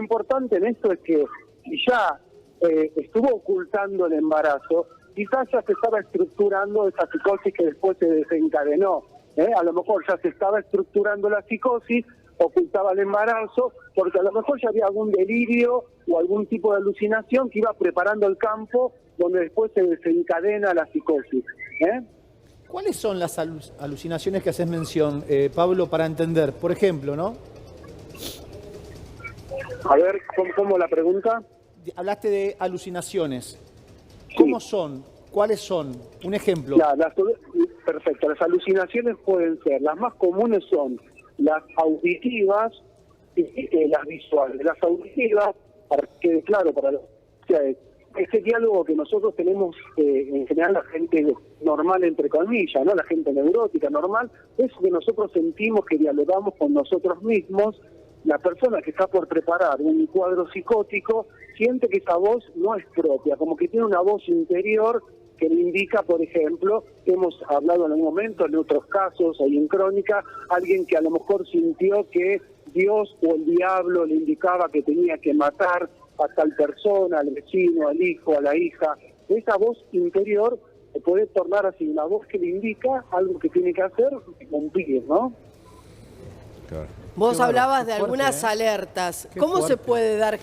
importante en esto es que si ya estuvo ocultando el embarazo, quizás ya se estaba estructurando esa psicosis que después se desencadenó. A lo mejor ya se estaba estructurando la psicosis, ocultaba el embarazo, porque a lo mejor ya había algún delirio o algún tipo de alucinación que iba preparando el campo donde después se desencadena la psicosis. ¿Cuáles son las alucinaciones que haces mención, Pablo, para entender? Por ejemplo, ¿no? A ver, ¿cómo la pregunta? Hablaste de alucinaciones. ¿Cómo son? ¿Cuáles son? Un ejemplo. Perfecto. Las alucinaciones pueden ser, las más comunes son las auditivas y las visuales. Las auditivas, para que quede claro para los... ese diálogo que nosotros tenemos, en general la gente normal, entre comillas, ¿no? La gente neurótica normal, eso que nosotros sentimos que dialogamos con nosotros mismos. La persona que está por preparar un cuadro psicótico siente que esa voz no es propia, como que tiene una voz interior que le indica, por ejemplo, hemos hablado en algún momento, en otros casos, ahí en Crónica, alguien que a lo mejor sintió que Dios o el diablo le indicaba que tenía que matar a tal persona, al vecino, al hijo, a la hija. Esa voz interior se puede tornar así, una voz que le indica algo que tiene que hacer y cumplir, ¿no? Claro. Vos hablabas de algunas alertas. ¿Cómo se puede dar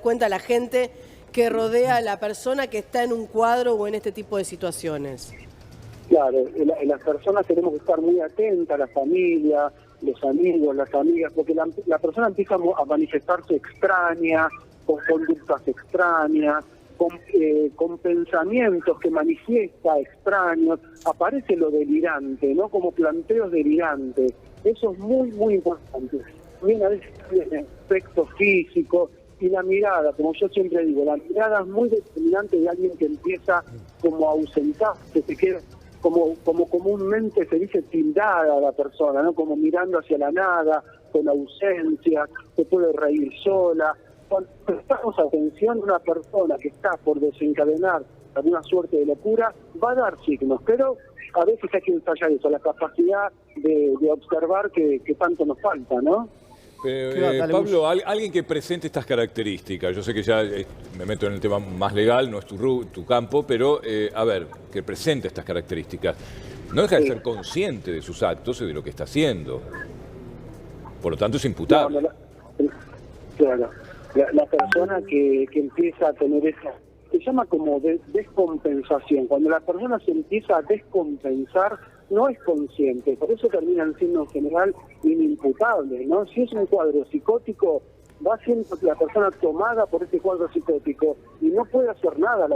cuenta a la gente que rodea a la persona que está en un cuadro o en este tipo de situaciones? Claro, las personas tenemos que estar muy atentas, la familia, los amigos, las amigas, porque la persona empieza a manifestarse extraña, con conductas extrañas, con pensamientos que manifiesta extraños, aparece lo delirante, ¿no? Como planteos delirantes. Eso es muy, muy importante. También a veces el aspecto físico y la mirada, como yo siempre digo, la mirada es muy determinante de alguien que empieza como a ausentarse, se queda como comúnmente se dice tildada a la persona, ¿no? Como mirando hacia la nada, con ausencia, se puede reír sola. Cuando prestamos atención a una persona que está por desencadenar alguna suerte de locura, va a dar signos, pero a veces hay que ensayar eso, la capacidad de observar que tanto nos falta, ¿no? Pablo, alguien que presente estas características, yo sé que ya me meto en el tema más legal, no es tu campo, pero a ver, que presente estas características, no deja de ser consciente de sus actos y de lo que está haciendo. Por lo tanto, es imputable. Claro, la persona que empieza a tener esa... Se llama como descompensación. Cuando la persona se empieza a descompensar, no es consciente. Por eso terminan siendo en general inimputables, ¿no? Si es un cuadro psicótico, va siendo la persona tomada por ese cuadro psicótico y no puede hacer nada,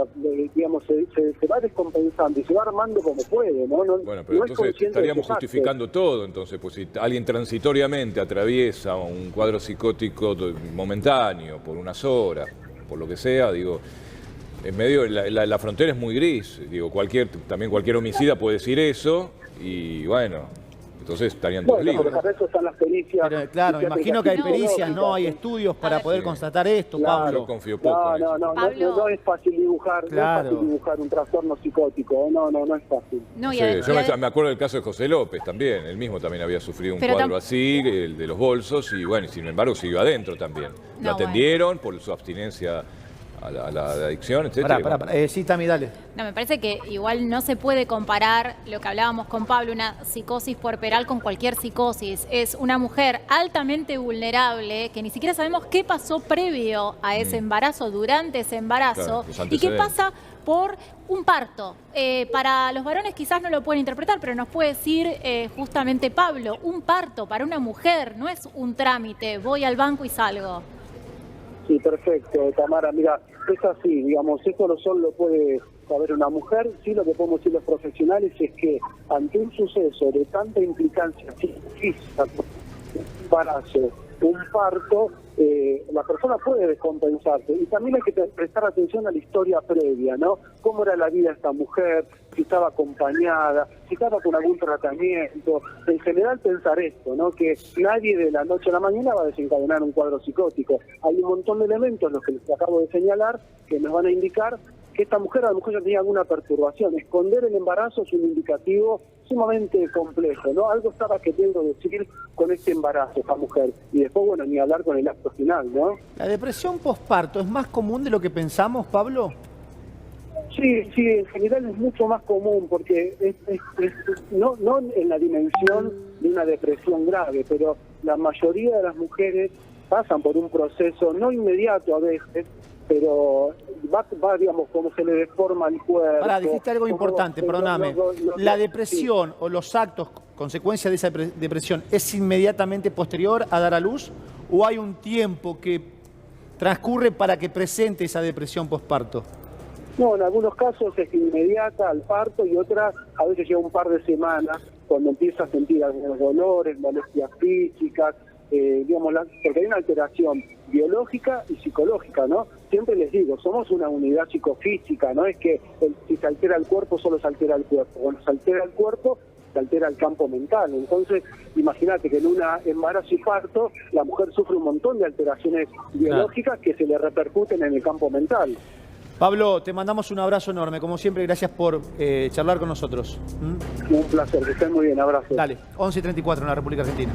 digamos, se va descompensando y se va armando como puede, ¿no? Bueno, pero entonces estaríamos justificando todo, entonces, pues si alguien transitoriamente atraviesa un cuadro psicótico momentáneo, por unas horas, por lo que sea, digo... En medio, la frontera es muy gris, digo, también cualquier homicida puede decir eso, y bueno, entonces estarían todos libres. Para eso están las pericias. Pero, claro, imagino que hay pericias, ¿no? Hay estudios para poder constatar esto, Pablo. Yo confío poco en eso. No es fácil dibujar, no es fácil dibujar un trastorno psicótico, no es fácil. Yo me acuerdo del caso de José López también, él mismo también había sufrido un cuadro así, el de los bolsos, y bueno, y sin embargo siguió adentro también. Lo atendieron por su abstinencia a la adicción, etc. Sí, Tami, dale. No, me parece que igual no se puede comparar lo que hablábamos con Pablo, una psicosis puerperal con cualquier psicosis. Es una mujer altamente vulnerable que ni siquiera sabemos qué pasó previo a ese embarazo, durante ese embarazo, y qué pasa por un parto. Para los varones quizás no lo pueden interpretar, pero nos puede decir justamente Pablo, un parto para una mujer no es un trámite, voy al banco y salgo. Sí, perfecto, Tamara. Mira, es así, digamos, esto lo puede saber una mujer. Sí, lo que podemos decir los profesionales es que ante un suceso de tanta implicancia física, un embarazo, un parto, la persona puede descompensarse. Y también hay que prestar atención a la historia previa, ¿no? Cómo era la vida de esta mujer, si estaba acompañada, si estaba con algún tratamiento. En general pensar esto, ¿no? Que nadie de la noche a la mañana va a desencadenar un cuadro psicótico. Hay un montón de elementos, los que les acabo de señalar, que nos van a indicar que esta mujer a lo mejor ya tenía alguna perturbación. Esconder el embarazo es un indicativo sumamente complejo, ¿no? Algo estaba queriendo decir con este embarazo esta mujer. Y después, bueno, ni hablar con el acto final, ¿no? ¿La depresión posparto es más común de lo que pensamos, Pablo? Sí, en general es mucho más común porque no en la dimensión de una depresión grave, pero la mayoría de las mujeres pasan por un proceso, no inmediato a veces, pero va digamos, como se le deforma el cuerpo. Ahora, dijiste algo importante, perdóname. ¿La depresión o los actos, consecuencia de esa depresión, es inmediatamente posterior a dar a luz o hay un tiempo que transcurre para que presente esa depresión posparto? No, en algunos casos es inmediata al parto y otras a veces lleva un par de semanas cuando empieza a sentir algunos dolores, molestias físicas, digamos, porque hay una alteración biológica y psicológica, ¿no? Siempre les digo, somos una unidad psicofísica, no es que si se altera el cuerpo solo se altera el cuerpo, cuando se altera el cuerpo se altera el campo mental. Entonces, imagínate que en un embarazo y parto la mujer sufre un montón de alteraciones biológicas que se le repercuten en el campo mental. Pablo, te mandamos un abrazo enorme. Como siempre, gracias por charlar con nosotros. Un placer, que estén muy bien, abrazo. Dale, 11:34 en la República Argentina.